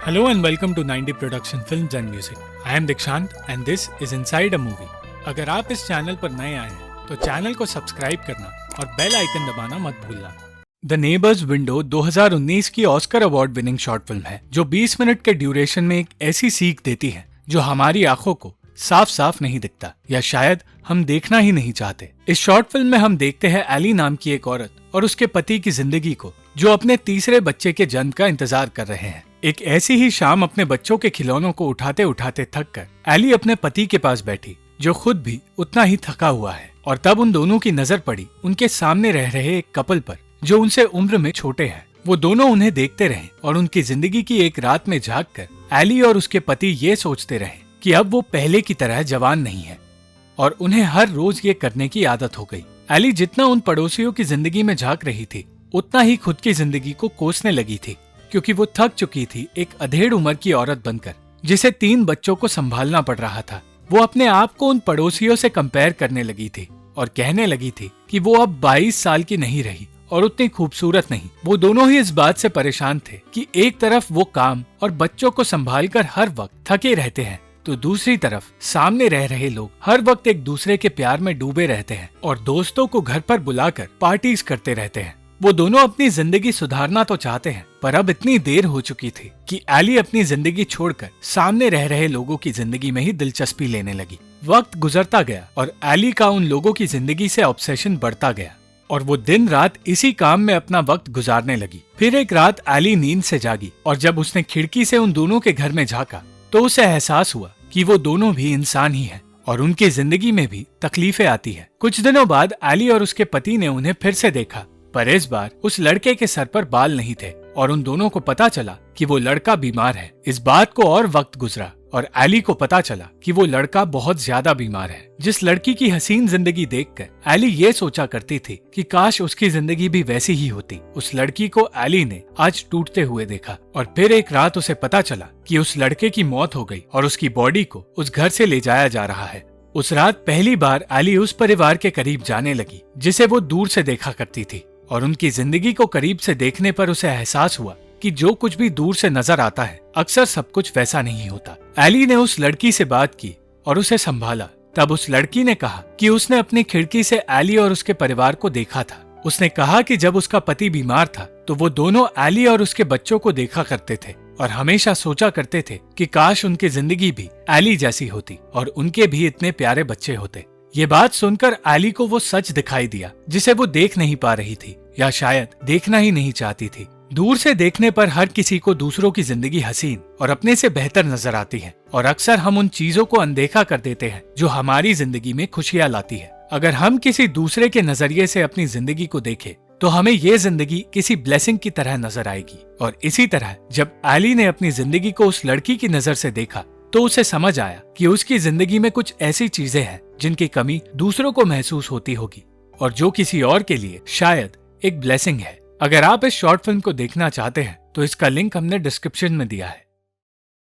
Hello and welcome to 90 Production Films and Music. I am Dikshant and this is Inside a Movie. अगर आप इस channel पर नए आए हैं तो चैनल को सब्सक्राइब करना और बेल आइकन दबाना मत भूलना। द नेबर्स विंडो 2019 की Oscar award winning short film है जो 20 मिनट के ड्यूरेशन में एक ऐसी सीख देती है जो हमारी आंखों को साफ साफ नहीं दिखता या शायद हम देखना ही नहीं चाहते। इस शॉर्ट फिल्म में हम देखते हैं एली नाम की एक औरत और उसके पति की जिंदगी को जो अपने तीसरे बच्चे के जन्म का इंतजार कर रहे हैं। एक ऐसी ही शाम अपने बच्चों के खिलौनों को उठाते उठाते थक कर एली अपने पति के पास बैठी जो खुद भी उतना ही थका हुआ है और तब उन दोनों की नजर पड़ी उनके सामने रह रहे एक कपल पर जो उनसे उम्र में छोटे हैं। वो दोनों उन्हें देखते रहे और उनकी जिंदगी की एक रात में जाग कर एली और उसके पति ये सोचते रहे कि अब वो पहले की तरह जवान नहीं है और उन्हें हर रोज ये करने की आदत हो गई। एली जितना उन पड़ोसियों की जिंदगी में झांक रही थी उतना ही खुद की जिंदगी को कोसने लगी थी क्योंकि वो थक चुकी थी एक अधेड़ उम्र की औरत बनकर जिसे 3 बच्चों को संभालना पड़ रहा था। वो अपने आप को उन पड़ोसियों से कंपेयर करने लगी थी और कहने लगी थी कि वो अब 22 साल की नहीं रही और उतनी खूबसूरत नहीं। वो दोनों ही इस बात से परेशान थे कि एक तरफ वो काम और बच्चों को संभाल कर हर वक्त थके रहते हैं तो दूसरी तरफ सामने रह रहे लोग हर वक्त एक दूसरे के प्यार में डूबे रहते हैं और दोस्तों को घर पर बुलाकर पार्टीज करते रहते हैं। वो दोनों अपनी जिंदगी सुधारना तो चाहते हैं पर अब इतनी देर हो चुकी थी कि एली अपनी जिंदगी छोड़कर सामने रह रहे लोगों की जिंदगी में ही दिलचस्पी लेने लगी। वक्त गुजरता गया और एली का उन लोगों की जिंदगी से ऑब्सेशन बढ़ता गया और वो दिन रात इसी काम में अपना वक्त गुजारने लगी। फिर एक रात एली नींद से जागी और जब उसने खिड़की से उन दोनों के घर में झांका तो उसे एहसास हुआ कि वो दोनों भी इंसान ही हैं और उनकी जिंदगी में भी तकलीफें आती है। कुछ दिनों बाद एली और उसके पति ने उन्हें फिर से देखा पर इस बार उस लड़के के सर पर बाल नहीं थे और उन दोनों को पता चला कि वो लड़का बीमार है। इस बात को और वक्त गुजरा और एली को पता चला कि वो लड़का बहुत ज्यादा बीमार है। जिस लड़की की हसीन जिंदगी देखकर एली ये सोचा करती थी कि काश उसकी जिंदगी भी वैसी ही होती। उस लड़की को एली ने आज टूटते हुए देखा और फिर एक रात उसे पता चला कि उस लड़के की मौत हो गई और उसकी बॉडी को उस घर से ले जाया जा रहा है। उस रात पहली बार एली उस परिवार के करीब जाने लगी जिसे वो दूर से देखा करती थी और उनकी जिंदगी को करीब से देखने पर उसे एहसास हुआ कि जो कुछ भी दूर से नजर आता है अक्सर सब कुछ वैसा नहीं होता। एली ने उस लड़की से बात की और उसे संभाला। तब उस लड़की ने कहा कि उसने अपनी खिड़की से एली और उसके परिवार को देखा था। उसने कहा कि जब उसका पति बीमार था तो वो दोनों एली और उसके बच्चों को देखा करते थे और हमेशा सोचा करते थे कि काश उनकी जिंदगी भी एली जैसी होती और उनके भी इतने प्यारे बच्चे होते। ये बात सुनकर एली को वो सच दिखाई दिया जिसे वो देख नहीं पा रही थी या शायद देखना ही नहीं चाहती थी। दूर से देखने पर हर किसी को दूसरों की जिंदगी हसीन और अपने से बेहतर नजर आती है और अक्सर हम उन चीजों को अनदेखा कर देते हैं जो हमारी जिंदगी में खुशियां लाती है। अगर हम किसी दूसरे के नजरिए से अपनी जिंदगी को देखें तो हमें ये जिंदगी किसी ब्लेसिंग की तरह नजर आएगी। और इसी तरह जब एली ने अपनी जिंदगी को उस लड़की की नजर से देखा तो उसे समझ आया कि उसकी जिंदगी में कुछ ऐसी चीजें हैं जिनकी कमी दूसरों को महसूस होती होगी और जो किसी और के लिए शायद एक ब्लेसिंग है। अगर आप इस शॉर्ट फिल्म को देखना चाहते हैं तो इसका लिंक हमने डिस्क्रिप्शन में दिया है।